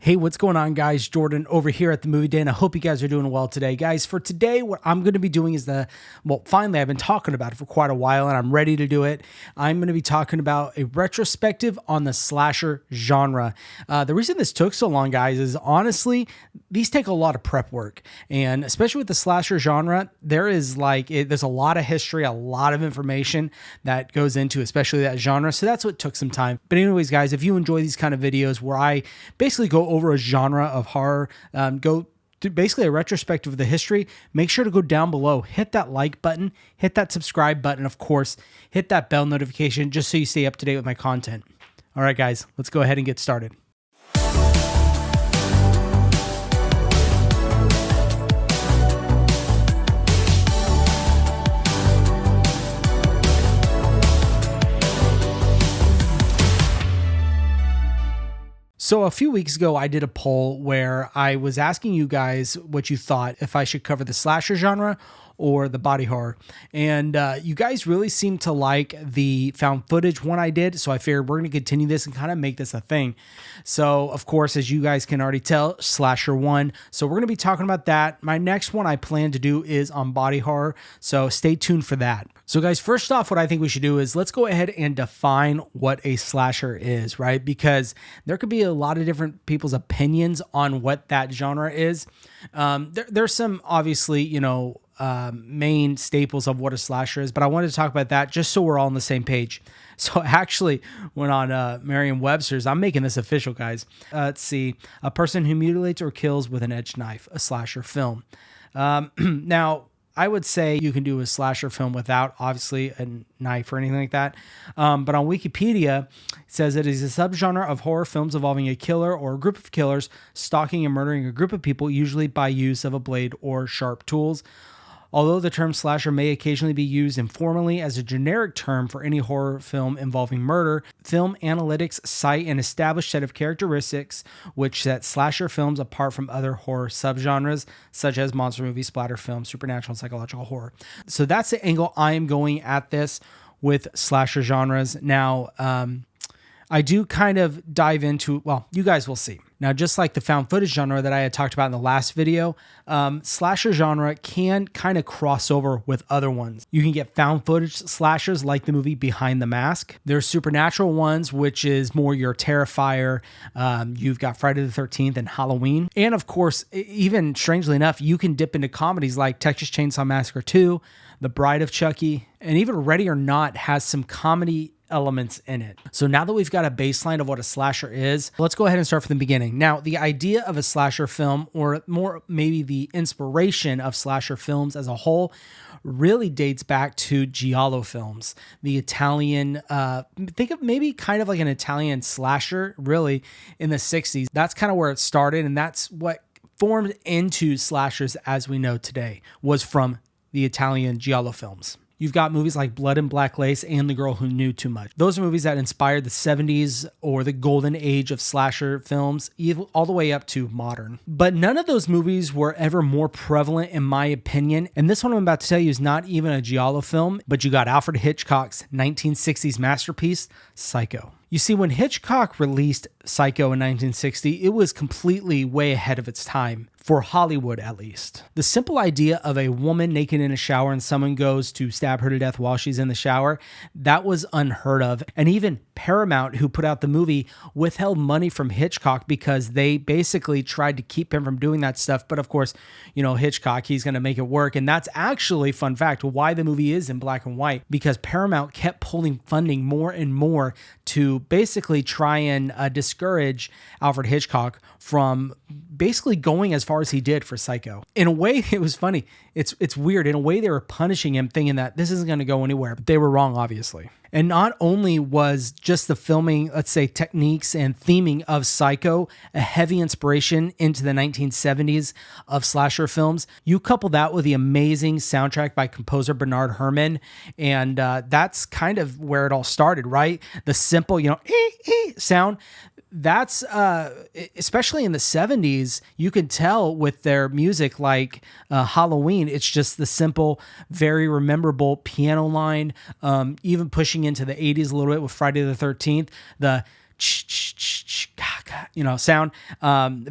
Hey, what's going on, guys? Jordan over here at the Movie Den. I hope you guys are doing well today. Guys, for today, what I'm going to be doing is finally, I've been talking about it for quite a while and I'm ready to do it. I'm going to be talking about a retrospective on the slasher genre. The reason this took so long, guys, is honestly, these take a lot of prep work. And especially with the slasher genre, there's a lot of history, a lot of information that goes into especially that genre. So that's what took some time. But anyways, guys, if you enjoy these kind of videos where I basically go over a genre of horror, go to basically a retrospective of the history, make sure to go down below, hit that like button, hit that subscribe button, of course, hit that bell notification just so you stay up to date with my content. All right, guys, let's go ahead and get started. So a few weeks ago, I did a poll where I was asking you guys what you thought, if I should cover the slasher genre or the body horror. And you guys really seemed to like the found footage one I did. So I figured we're going to continue this and kind of make this a thing. So of course, as you guys can already tell, slasher one. So we're going to be talking about that. My next one I plan to do is on body horror. So stay tuned for that. So guys, first off, what I think we should do is let's go ahead and define what a slasher is, right? Because there could be a lot of different people's opinions on what that genre is. There's some obviously, main staples of what a slasher is, but I wanted to talk about that just so we're all on the same page. So I actually went on Merriam-Webster's. I'm making this official, guys. Let's see. A person who mutilates or kills with an edged knife, a slasher film. Now, I would say you can do a slasher film without, obviously, a knife or anything like that. But on Wikipedia, it says it is a subgenre of horror films involving a killer or a group of killers stalking and murdering a group of people, usually by use of a blade or sharp tools. Although the term slasher may occasionally be used informally as a generic term for any horror film involving murder, film analytics cite an established set of characteristics which set slasher films apart from other horror subgenres, such as monster movie, splatter film, supernatural, and psychological horror. So that's the angle I am going at this with slasher genres. Now, I do kind of dive into, well, you guys will see. Now, just like the found footage genre that I had talked about in the last video, slasher genre can kind of cross over with other ones. You can get found footage slashers like the movie Behind the Mask. There's supernatural ones, which is more your Terrifier. You've got Friday the 13th and Halloween. And of course, even strangely enough, you can dip into comedies like Texas Chainsaw Massacre 2, The Bride of Chucky, and even Ready or Not has some comedy elements in it. So now that we've got a baseline of what a slasher is, let's go ahead and start from the beginning. Now, the idea of a slasher film, or more maybe the inspiration of slasher films as a whole, really dates back to giallo films. The Italian, think of maybe kind of like an Italian slasher, really, in the 60s. That's kind of where it started, and that's what formed into slashers as we know today, was from the Italian giallo films. You've got movies like Blood and Black Lace and The Girl Who Knew Too Much. Those are movies that inspired the 70s or the golden age of slasher films, all the way up to modern. But none of those movies were ever more prevalent, in my opinion. And this one I'm about to tell you is not even a giallo film, but you got Alfred Hitchcock's 1960s masterpiece, Psycho. You see, when Hitchcock released Psycho in 1960, it was completely way ahead of its time, for Hollywood at least. The simple idea of a woman naked in a shower and someone goes to stab her to death while she's in the shower, that was unheard of. And even Paramount, who put out the movie, withheld money from Hitchcock because they basically tried to keep him from doing that stuff. But of course, Hitchcock, he's going to make it work. And that's actually, fun fact, why the movie is in black and white, because Paramount kept pulling funding more and more to basically try and discourage Alfred Hitchcock from basically going as far as he did for Psycho. In a way, it was funny. It's weird. In a way, they were punishing him, thinking that this isn't going to go anywhere. But they were wrong, obviously. And not only was just the filming, let's say, techniques and theming of Psycho a heavy inspiration into the 1970s of slasher films, you couple that with the amazing soundtrack by composer Bernard Herrmann, and that's kind of where it all started, right? The simple, sound. That's especially in the 70s, you can tell with their music like Halloween, it's just the simple, very rememberable piano line, even pushing into the 80s a little bit with Friday the 13th, the sound,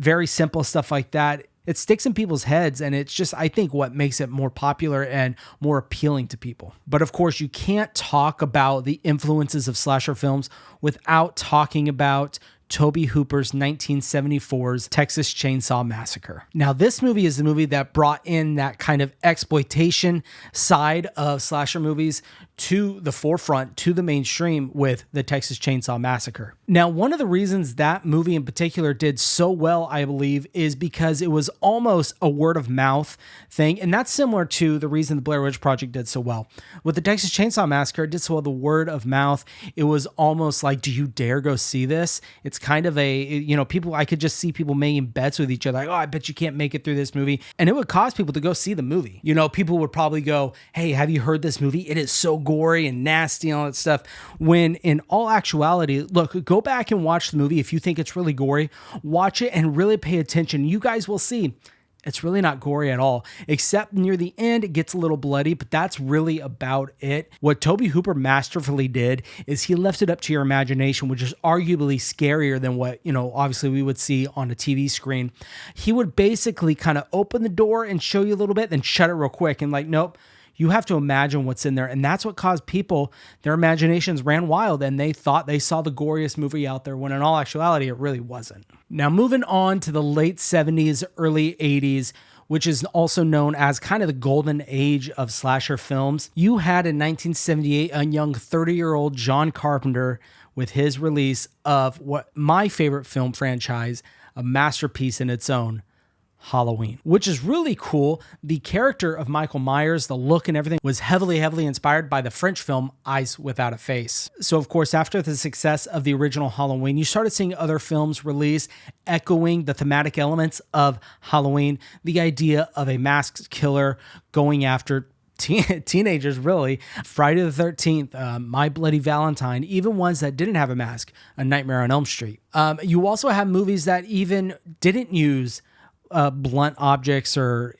very simple stuff like that. It sticks in people's heads, and it's just, I think, what makes it more popular and more appealing to people. But of course, you can't talk about the influences of slasher films without talking about Tobe Hooper's 1974's Texas Chainsaw Massacre. Now, this movie is the movie that brought in that kind of exploitation side of slasher movies to the forefront, to the mainstream with the Texas Chainsaw Massacre. Now, one of the reasons that movie in particular did so well, I believe, is because it was almost a word of mouth thing. And that's similar to the reason the Blair Witch Project did so well. With the Texas Chainsaw Massacre, it did so well, the word of mouth. It was almost like, do you dare go see this? It's kind of people, I could just see people making bets with each other. Like, oh, I bet you can't make it through this movie. And it would cause people to go see the movie. People would probably go, hey, have you heard this movie? It is so gory and nasty and all that stuff. When in all actuality, look, go back and watch the movie. If you think it's really gory, watch it and really pay attention. You guys will see it's really not gory at all, except near the end, it gets a little bloody, but that's really about it. What Tobe Hooper masterfully did is he left it up to your imagination, which is arguably scarier than what, obviously we would see on a TV screen. He would basically kind of open the door and show you a little bit, then shut it real quick and nope. You have to imagine what's in there. And that's what caused people, their imaginations ran wild and they thought they saw the goriest movie out there, when in all actuality, it really wasn't. Now, moving on to the late 70s, early 80s, which is also known as kind of the golden age of slasher films. You had in 1978 a young 30-year-old John Carpenter with his release of what my favorite film franchise, a masterpiece in its own, Halloween, which is really cool. The character of Michael Myers, the look and everything was heavily inspired by the French film Eyes Without a Face. So of course, after the success of the original Halloween, you started seeing other films release echoing the thematic elements of Halloween, the idea of a masked killer going after teenagers, really. Friday the 13th, My Bloody Valentine, even ones that didn't have a mask, A Nightmare on Elm Street. You also have movies that even didn't use blunt objects or,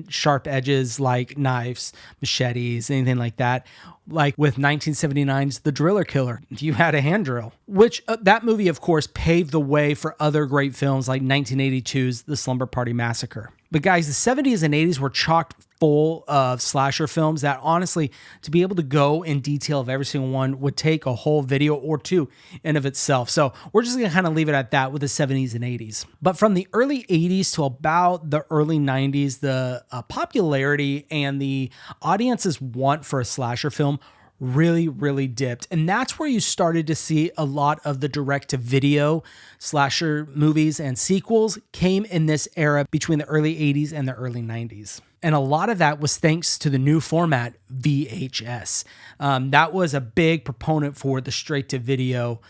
sharp edges like knives, machetes, anything like that. Like with 1979's The Driller Killer, you had a hand drill, which that movie, of course, paved the way for other great films like 1982's The Slumber Party Massacre. But guys, the 70s and 80s were chocked full of slasher films that honestly, to be able to go in detail of every single one would take a whole video or two in of itself. So we're just going to kind of leave it at that with the 70s and 80s. But from the early 80s to about the early 90s, the popularity and the audience's want for a slasher film really dipped. And that's where you started to see a lot of the direct-to-video slasher movies and sequels came in this era between the early 80s and the early 90s. And a lot of that was thanks to the new format, VHS. That was a big proponent for the straight-to-video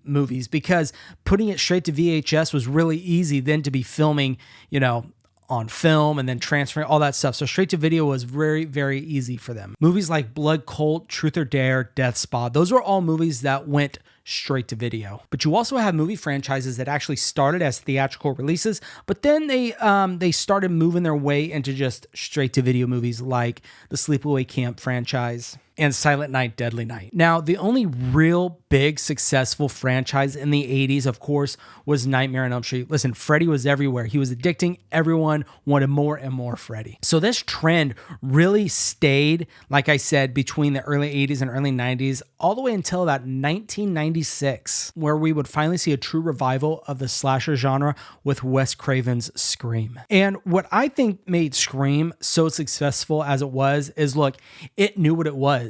movies, because putting it straight to VHS was really easy then to be filming, on film and then transferring all that stuff. So straight to video was very easy for them. Movies like Blood Cult, Truth or Dare, Death Spa, those were all movies that went straight to video. But you also have movie franchises that actually started as theatrical releases, but then they started moving their way into just straight to video movies like the Sleepaway Camp franchise and Silent Night, Deadly Night. Now, the only real big successful franchise in the 80s, of course, was Nightmare on Elm Street. Listen, Freddy was everywhere. He was addicting. Everyone wanted more and more Freddy. So this trend really stayed, like I said, between the early 80s and early 90s, all the way until about 1996, where we would finally see a true revival of the slasher genre with Wes Craven's Scream. And what I think made Scream so successful as it was is, look, it knew what it was.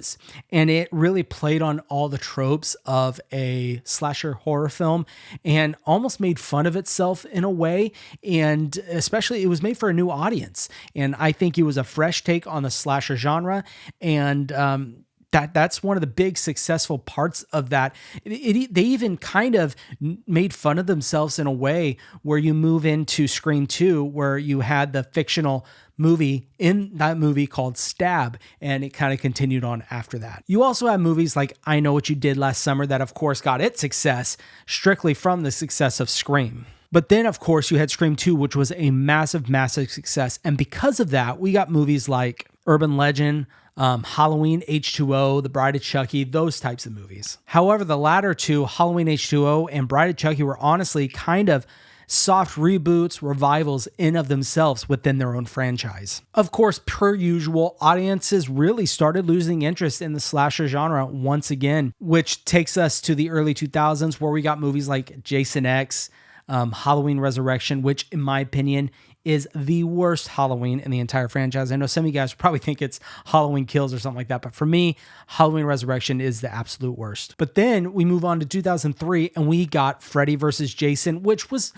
And it really played on all the tropes of a slasher horror film and almost made fun of itself in a way. And especially it was made for a new audience. And I think it was a fresh take on the slasher genre. And that's one of the big successful parts of that. They even kind of made fun of themselves in a way where you move into Scream 2, where you had the fictional movie in that movie called Stab, and it kind of continued on after that. You also have movies like I Know What You Did Last Summer that, of course, got its success strictly from the success of Scream. But then, of course, you had Scream 2, which was a massive success. And because of that, we got movies like Urban Legend, Halloween H2O, The Bride of Chucky, those types of movies. However, the latter two, Halloween H2O and Bride of Chucky, were honestly kind of soft reboots, revivals in of themselves within their own franchise. Of course, per usual, audiences really started losing interest in the slasher genre once again, which takes us to the early 2000s where we got movies like Jason X, Halloween Resurrection, which in my opinion is the worst Halloween in the entire franchise. I know some of you guys probably think it's Halloween Kills or something like that, but for me, Halloween Resurrection is the absolute worst. But then we move on to 2003 and we got Freddy vs. Jason, which was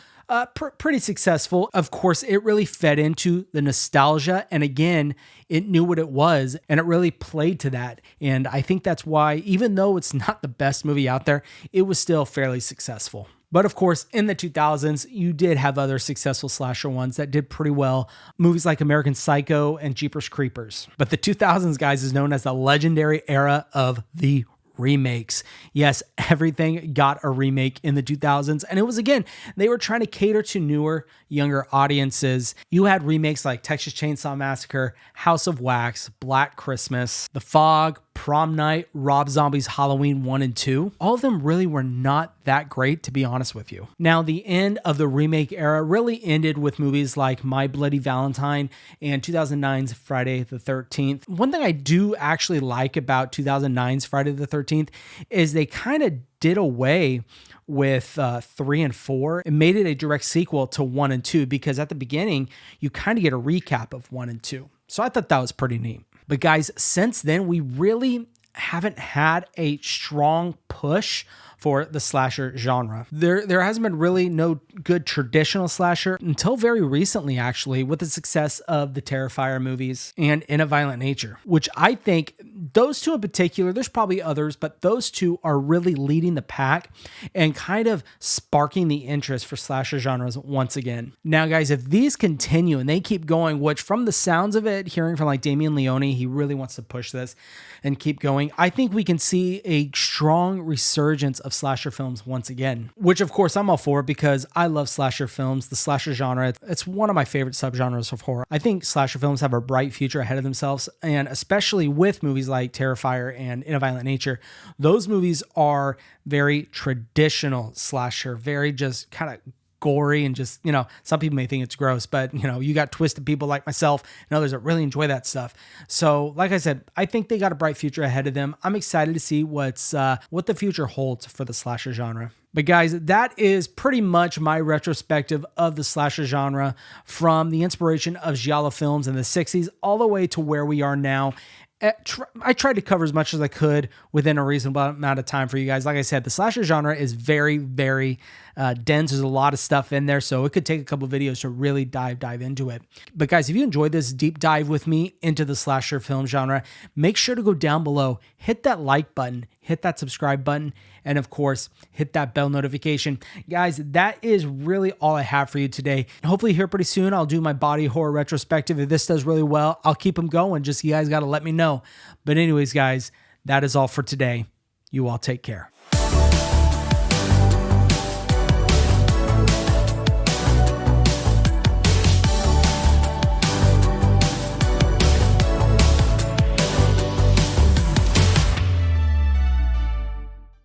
pretty successful. Of course, it really fed into the nostalgia, and again, it knew what it was, and it really played to that. And I think that's why, even though it's not the best movie out there, it was still fairly successful. But of course, in the 2000s, you did have other successful slasher ones that did pretty well. Movies like American Psycho and Jeepers Creepers. But the 2000s, guys, is known as the legendary era of the remakes. Yes, everything got a remake in the 2000s. And it was, again, they were trying to cater to newer, younger audiences. You had remakes like Texas Chainsaw Massacre, House of Wax, Black Christmas, The Fog, Prom Night, Rob Zombie's Halloween 1 and 2. All of them really were not that great, to be honest with you. Now, the end of the remake era really ended with movies like My Bloody Valentine and 2009's Friday the 13th. One thing I do actually like about 2009's Friday the 13th is they kind of did away with 3 and 4 and made it a direct sequel to 1 and 2, because at the beginning, you kind of get a recap of 1 and 2. So I thought that was pretty neat. But guys, since then, we really haven't had a strong push for the slasher genre. There hasn't been really no good traditional slasher until very recently, actually, with the success of the Terrifier movies and In a Violent Nature, which I think those two in particular, there's probably others, but those two are really leading the pack and kind of sparking the interest for slasher genres once again. Now, guys, if these continue and they keep going, which from the sounds of it, hearing from like Damien Leone, he really wants to push this and keep going, I think we can see a strong resurgence of slasher films once again, which of course I'm all for because I love slasher films. The slasher genre, it's one of my favorite subgenres of horror. I think slasher films have a bright future ahead of themselves, and especially with movies like Terrifier and In a Violent Nature, those movies are very traditional slasher, very just kind of gory and just, some people may think it's gross, but you got twisted people like myself and others that really enjoy that stuff. So like I said, I think they got a bright future ahead of them. I'm excited to see what the future holds for the slasher genre. But guys, that is pretty much my retrospective of the slasher genre from the inspiration of giallo films in the 60s all the way to where we are now. I tried to cover as much as I could within a reasonable amount of time for you guys. Like I said, the slasher genre is very, very dense. There's a lot of stuff in there, so it could take a couple of videos to really dive into it. But guys, if you enjoyed this deep dive with me into the slasher film genre, make sure to go down below, hit that like button, hit that subscribe button, and of course, hit that bell notification. Guys, that is really all I have for you today. Hopefully here pretty soon, I'll do my body horror retrospective. If this does really well, I'll keep them going. Just you guys got to let me know. But anyways, guys, that is all for today. You all take care.